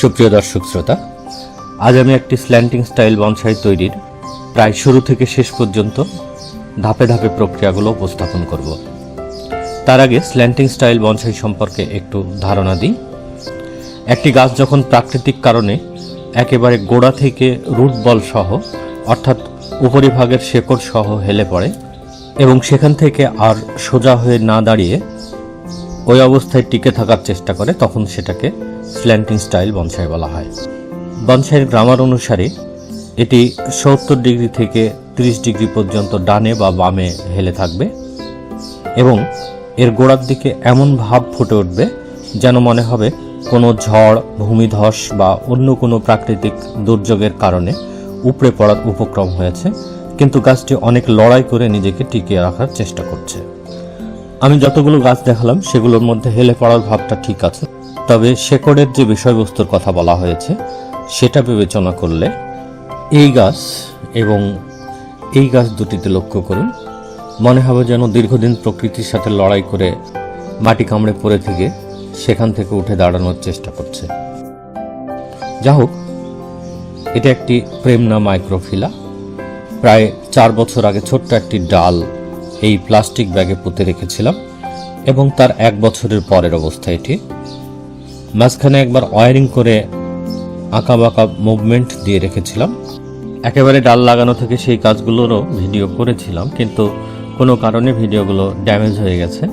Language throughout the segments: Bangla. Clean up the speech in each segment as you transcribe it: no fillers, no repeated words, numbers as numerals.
সুপ্রিয় দর্শক শ্রোতা, আজ আমি একটি স্ল্যান্টিং স্টাইল বনসাই তৈরির প্রায় শুরু থেকে শেষ পর্যন্ত ধাপে ধাপে প্রক্রিয়াগুলো উপস্থাপন করব। তার আগে স্ল্যান্টিং স্টাইল বনসাই সম্পর্কে একটু ধারণা দিই। একটি গাছ যখন প্রাকৃতিক কারণে একেবারে গোড়া থেকে রুট বল সহ অর্থাৎ উপরিভাগের শেকড় সহ হেলে পড়ে এবং সেখান থেকে আর সোজা হয়ে না দাঁড়িয়ে ওই অবস্থায় টিকে থাকার চেষ্টা করে, তখন সেটাকে স্ল্যান্টিং স্টাইল বনসাই বলা হয়। বনসাইয়ের গ্রামার অনুসারে এটি 70 ডিগ্রি থেকে 30 ডিগ্রি পর্যন্ত ডানে বা বামে হেলে থাকবে এবং এর গোড়ার দিকে এমন ভাব ফুটে উঠবে যেন মনে হবে কোনো ঝড়, ভূমিধস বা অন্য কোনো প্রাকৃতিক দুর্যোগের কারণে উপড়ে পড়ার উপক্রম হয়েছে, কিন্তু গাছটি অনেক লড়াই করে নিজেকে টিকিয়ে রাখার চেষ্টা করছে। আমি যতগুলো গাছ দেখালাম সেগুলোর মধ্যে হেলে পড়ার ভাবটা ঠিক আছে, তবে শেকড়ের যে বিষয়বস্তুর কথা বলা হয়েছে সেটা বিবেচনা করলে এই গাছ এবং এই গাছ দুটিতে লক্ষ্য করুন, মনে হবে যেন দীর্ঘদিন প্রকৃতির সাথে লড়াই করে মাটি কামড়ে পড়ে থেকে সেখান থেকে উঠে দাঁড়ানোর চেষ্টা করছে। যা হোক, এটা একটি প্রেমনা মাইক্রোফিলা। প্রায় 4 বছর আগে ছোট্ট একটি ডাল এই প্লাস্টিক ব্যাগে পুঁতে রেখেছিলাম এবং তার 1 বছরের পরের অবস্থা এটি। মাঝখানে একবার ওয়ারিং করে আঁকা বাঁকা মুভমেন্ট দিয়ে রেখেছিলাম। একেবারে ডাল লাগানো থেকে সেই কাজগুলোরও ভিডিও করেছিলাম, কিন্তু কোনো কারণে ভিডিওগুলো ড্যামেজ হয়ে গেছে,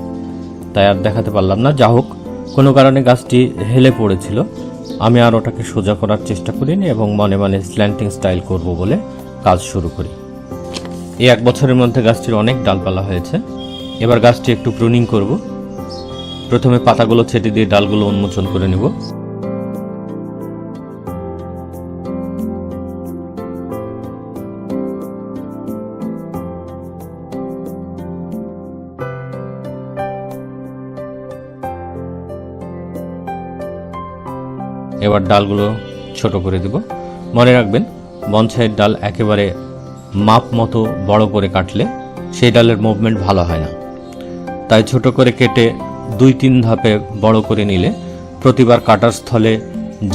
তাই আর দেখাতে পারলাম না। যা হোক, কোনো কারণে গাছটি হেলে পড়েছিল। আমি আর ওটাকে সোজা করার চেষ্টা করিনি এবং মনে মনে স্ল্যান্টিং স্টাইল করব বলে কাজ শুরু করি। এই 1 বছরের মধ্যে গাছটির অনেক ডালপালা হয়েছে। এবার গাছটি একটু প্রুনিং করব। প্রথমে পাতাগুলো ছেটে দিয়ে ডালগুলো উন্মোচন করে নেব। এবার ডালগুলো ছোট করে দেব। মনে রাখবেন, বনসাইয়ের ডাল একেবারে মাপ মতো বড় করে কাটলে সেই ডালের মুভমেন্ট ভালো হয় না, তাই ছোট করে কেটে 2-3 ধাপে বড় করে নিলে প্রতিবার কাটার স্থলে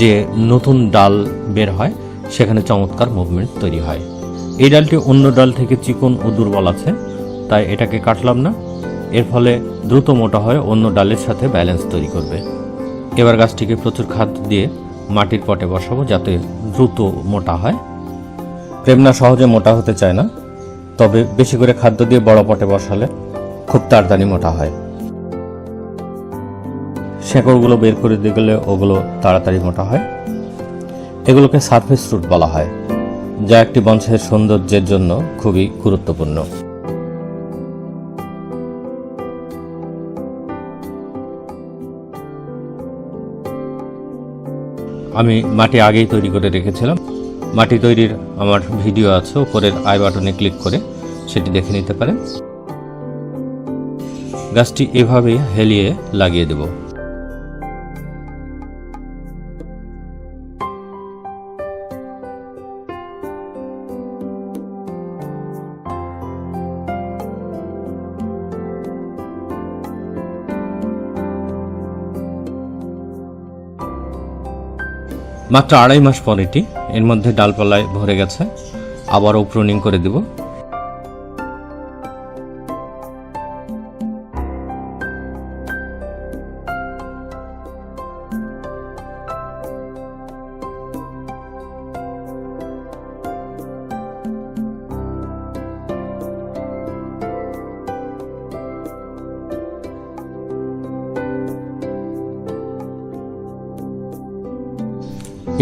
যে নতুন ডাল বের হয় সেখানে চমৎকার মুভমেন্ট তৈরি হয়। এই ডালটি অন্য ডাল থেকে চিকন ও দুর্বল আছে, তাই এটাকে কাটলাম না। এর ফলে দ্রুত মোটা হয়ে অন্য ডালের সাথে ব্যালেন্স তৈরি করবে। এবার গাছটিকে প্রচুর খাদ্য দিয়ে মাটির পটে বসাবো যাতে দ্রুত মোটা হয়। প্রেমনা সহজে মোটা হতে চায় না, তবে বেশি করে খাদ্য দিয়ে বড় পটে বসালে খুব তাড়াতাড়ি মোটা হয়। শেকড়গুলো বের করে দিয়ে গেলে ওগুলো তাড়াতাড়ি মোটা হয়। এগুলোকে সারফেস রুট বলা হয়, যা একটি বনসাইয়ের সৌন্দর্যের জন্য খুবই গুরুত্বপূর্ণ। আমি মাটি আগেই তৈরি করে রেখেছিলাম। মাটি তৈরির আমার ভিডিও আছে, উপরের আই বাটনে ক্লিক করে সেটি দেখে নিতে পারেন। গাছটি এভাবেই হেলিয়ে লাগিয়ে দেব। মাত্র 2.5 মাস পর এটি এর মধ্যে ডালপালায় ভরে গেছে। আবারও প্রুনিং করে দেব।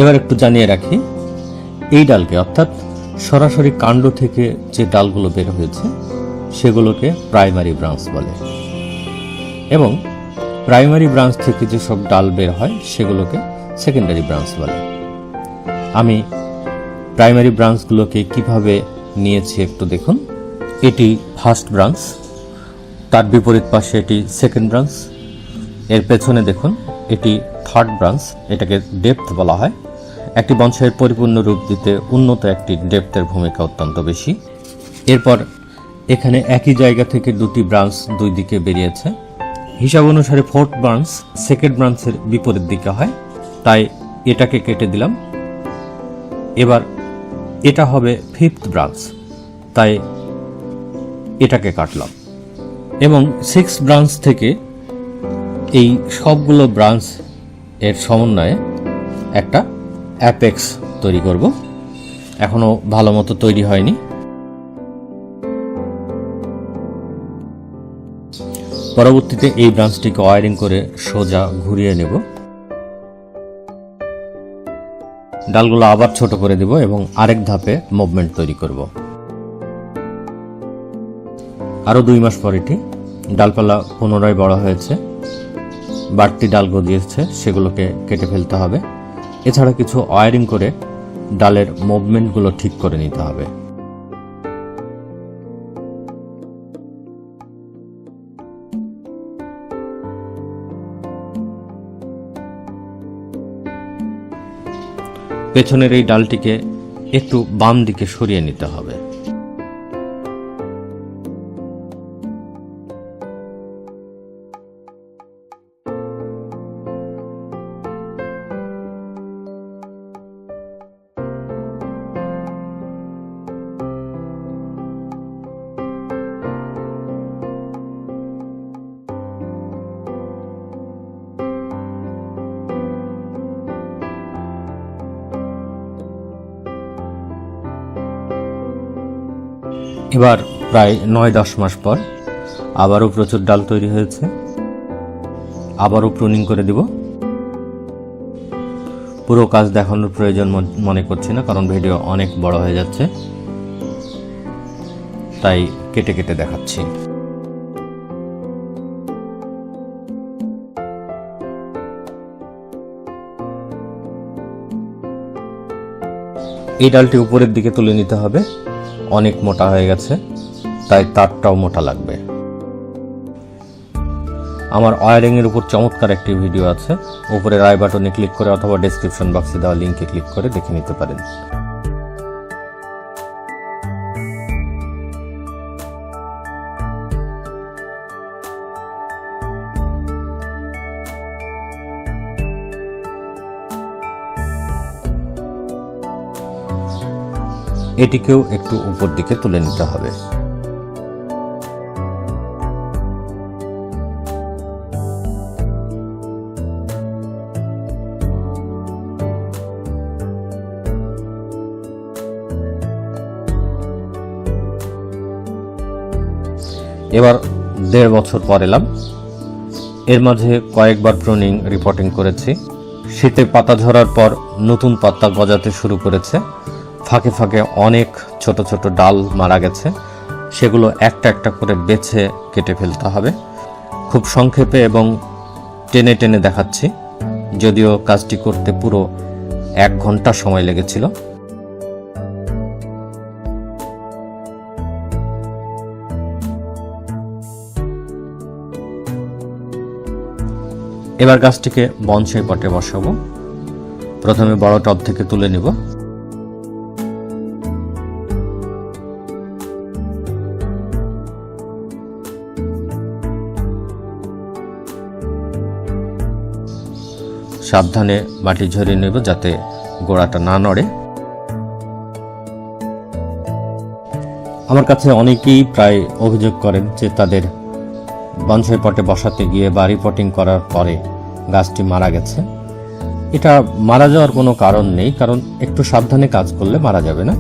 এবার একটু জানিয়ে রাখি, এই ডালকে অর্থাৎ সরাসরি কাণ্ড থেকে যে ডালগুলো বের হয়েছে সেগুলোকে প্রাইমারি ব্রাঞ্চ বলে এবং প্রাইমারি ব্রাঞ্চ থেকে যেসব ডাল বের হয় সেগুলোকে সেকেন্ডারি ব্রাঞ্চ বলে। আমি প্রাইমারি ব্রাঞ্চগুলোকে কিভাবে নিয়েছি একটু দেখুন। এটি ফার্স্ট ব্রাঞ্চ, তার বিপরীত পাশে এটি সেকেন্ড ব্রাঞ্চ, এর পেছনে দেখুন এটি থার্ড ব্রাঞ্চ। এটাকে ডেপথ বলা হয়। একটি বনসাইয়ের পরিপূর্ণ রূপ দিতে উন্নত একটি ডেপথের ভূমিকা অত্যন্ত বেশি। এরপর এখানে একই জায়গা থেকে 2টি ব্রাঞ্চ 2 দিকে বেরিয়েছে। হিসাব অনুসারে ফোর্থ ব্রাঞ্চ সেকেন্ড ব্রাঞ্চের বিপরীত দিকে হয়, তাই এটাকে কেটে দিলাম। এবার এটা হবে 5th ব্রাঞ্চ, তাই এটাকে কাটলাম এবং 6th ব্রাঞ্চ থেকে এই সবগুলো ব্রাঞ্চ এর সমন্বয়ে একটা অ্যাপেক্স তৈরি করব। এখনো ভালো মতো তৈরি হয়নি। পরবর্তীতে এই ব্রাঞ্চটিকে ওয়্যারিং করে সোজা ঘুরিয়ে নেব। ডালগুলো আবার ছোট করে দেব এবং আরেক ধাপে মুভমেন্ট তৈরি করব। আরো 2 মাস পর এটি ডালপালা পুনরায় বড় হয়েছে, বাড়তি ডাল গজিয়েছে, সেগুলোকে কেটে ফেলতে হবে। এছাড়া কিছু ওয়্যারিং করে ডালের মুভমেন্টগুলো ঠিক করে নিতে হবে। পেছনের এই ডালটিকে একটু বাম দিকে সরিয়ে নিতে হবে। এবার প্রায় 9-10 মাস পর আবারও প্রচুর ডাল তৈরি হয়েছে, আবারও প্রুনিং করে দিব। পুরো কাজ দেখানোর প্রয়োজন মনে করছি না, কারণ ভিডিও অনেক বড় হয়ে যাচ্ছে, তাই কেটে কেটে দেখাচ্ছি। এই ডালটি উপরের দিকে তুলে নিতে হবে, অনেক মোটা হয়ে গেছে, তাই তারটাও মোটা লাগবে। আমার ওয়্যারিং এর উপর চমৎকার একটি ভিডিও আছে, উপরের আই বাটনে ক্লিক করে অথবা ডেসক্রিপশন বক্সে দেওয়া লিংকে ক্লিক করে দেখে নিতে পারেন। এটিকেও একটু উপর দিকে তুলে নিতে হবে। এবার 1.5 বছর পর এলাম। এর মাঝে কয়েকবার প্রুনিং রিপোর্টিং করেছি। শীতে পাতা ঝরার পর নতুন পাতা গজাতে শুরু করেছে, ফাঁকে ফাঁকে অনেক ছোট ছোট ডাল মারা গেছে, সেগুলো একটা একটা করে বেছে কেটে ফেলতে হবে। খুব সংক্ষেপে এবং টেনে টেনে দেখাচ্ছি, যদিও কাজটি করতে পুরো 1 ঘন্টা সময় লেগেছিল। এবার গাছটিকে বনসাই পটে বসাবো। প্রথমে বড় টব থেকে তুলে নিব। সাবধানে মাটি ঝরিয়ে নেব যাতে গোড়াটা না নড়ে। আমার কাছে অনেকেই প্রায় অভিযোগ করেন যে তাদের বনসাই পটে বসাতে গিয়ে বা রিপোর্টিং করার পরে গাছটি মারা গেছে। এটা মারা যাওয়ার কোনো কারণ নেই, কারণ একটু সাবধানে কাজ করলে মারা যাবে না।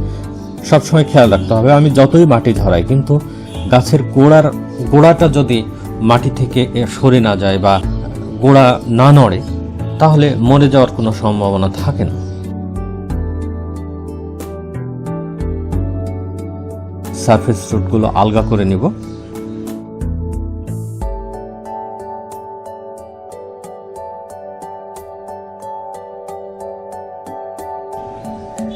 সবসময় খেয়াল রাখতে হবে, আমি যতই মাটি ঝরাই কিন্তু গাছের গোড়াটা যদি মাটি থেকে সরে না যায় বা গোড়া না নড়ে, তাহলে মরে যাওয়ার কোনো সম্ভাবনা থাকে না। সারফেস রুটগুলো আলগা করে নিব।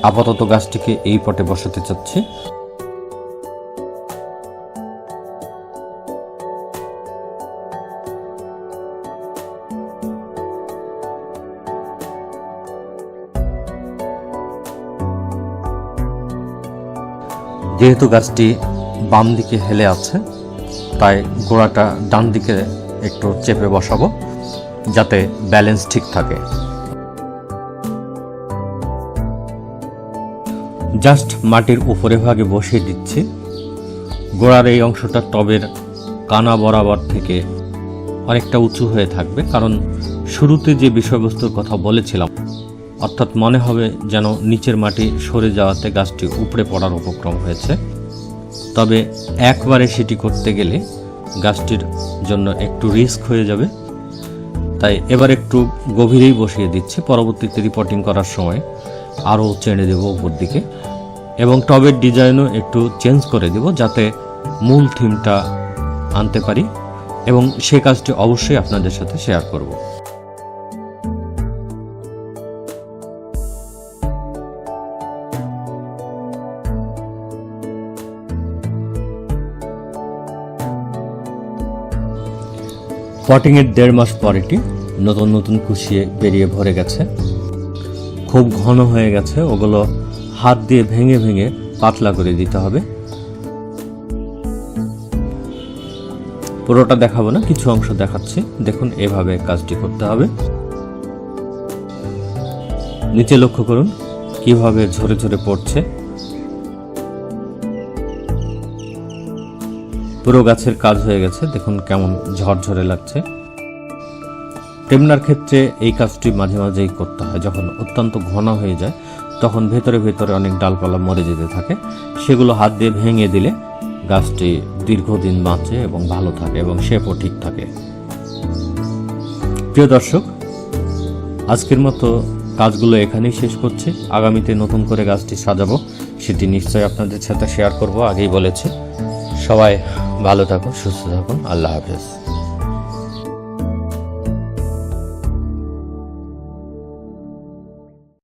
আপাতত গাছটিকে এই পটে বসাতে চাচ্ছি। যেহেতু গাছটি বাম দিকে হেলে আছে, তাই গোড়াটা ডান দিকে একটু চেপে বসাবো যাতে ব্যালেন্স ঠিক থাকে। জাস্ট মাটির উপরে ভাগে বসিয়ে দিচ্ছি। গোড়ার এই অংশটা টবের কানা বরাবর থেকে অনেকটা উঁচু হয়ে থাকবে, কারণ শুরুতে যে বিষয়বস্তুর কথা বলেছিলাম, অর্থাৎ মনে হবে যেন নিচের মাটি সরে যাওয়াতে গাছটি উপড়ে পড়ার উপক্রম হয়েছে। তবে একবারে সেটি করতে গেলে গাছটির জন্য একটু রিস্ক হয়ে যাবে, তাই এবার একটু গভীরেই বসিয়ে দিচ্ছি। পরবর্তীতে রিপোর্টিং করার সময় আরও চেড়ে দেব উপর দিকে, এবং টবের ডিজাইনও একটু চেঞ্জ করে দেব যাতে মূল থিমটা আনতে পারি, এবং সে কাজটি অবশ্যই আপনাদের সাথে শেয়ার করব। পটিংয়ের 1.5 মাস পরেটি নতুন নতুন কুশিয়ে বেরিয়ে ভরে গেছে, খুব ঘন হয়ে গেছে। ওগুলো হাত দিয়ে ভেঙে ভেঙে পাতলা করে দিতে হবে। পুরোটা দেখাবো না, কিছু অংশ দেখাচ্ছি। দেখুন, এভাবে কাজটি করতে হবে। নিচে লক্ষ্য করুন কিভাবে ঝরে ঝরে পড়ছে। পুরো গাছের কাজ হয়ে গেছে, দেখুন কেমন ঝরঝরে লাগছে। টেমনার ক্ষেত্রে এই কাজটি মাঝে মাঝেই করতে হয়। যখন অত্যন্ত ঘন হয়ে যায় তখন ভেতরে ভেতরে অনেক ডালপালা মরে যেতে থাকে, সেগুলো হাত দিয়ে ভেঙে দিলে গাছটি দীর্ঘদিন বাঁচে এবং ভালো থাকে এবং শেপও ঠিক থাকে। প্রিয় দর্শক, আজকের মতো কাজগুলো এখানেই শেষ করছি। আগামীতে নতুন করে গাছটি সাজাবো, সেটি নিশ্চয়ই আপনাদের সাথে শেয়ার করব। আগেই বলেছি। সবাই ভালো থাকুন, সুস্থ থাকুন। আল্লাহ হাফেজ।